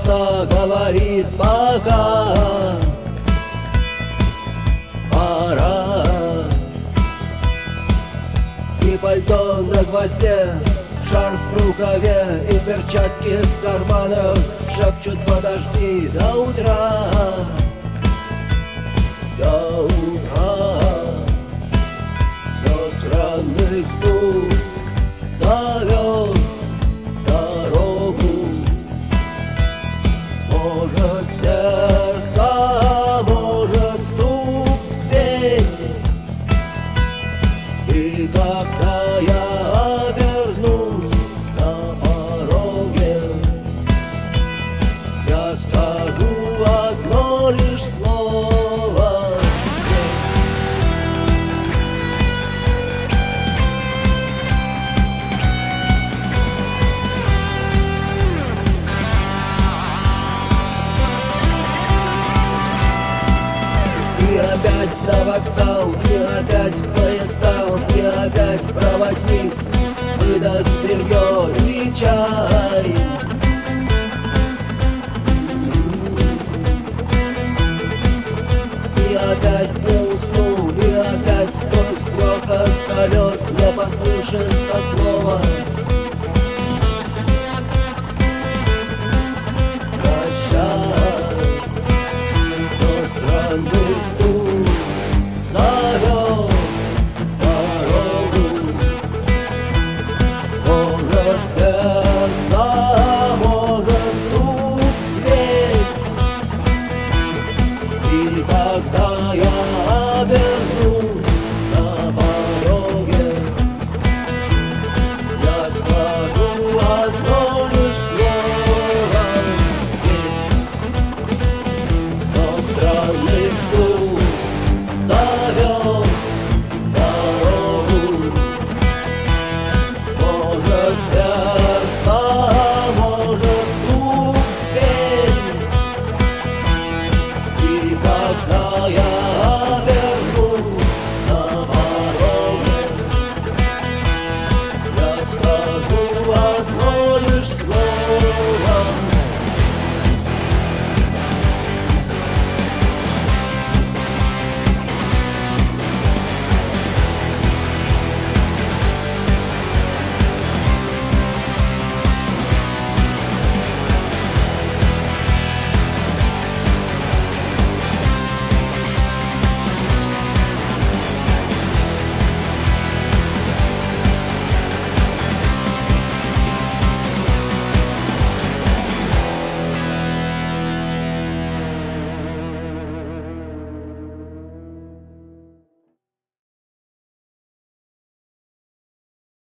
голоса говорит пока. Пора. И пальто на гвозде, шарф в рукаве и перчатки в карманах шепчут: подожди до утра, до утра. Но странный стук зовет дорогу. Может сердце, может ступень. И когда я обернусь на пороге, я скажу одно лишь слово: и опять на вокзал, и опять к поездам, и опять проводник выдаст белье и чай. И опять не усну, и опять сквозь грохот колес не послышится слова.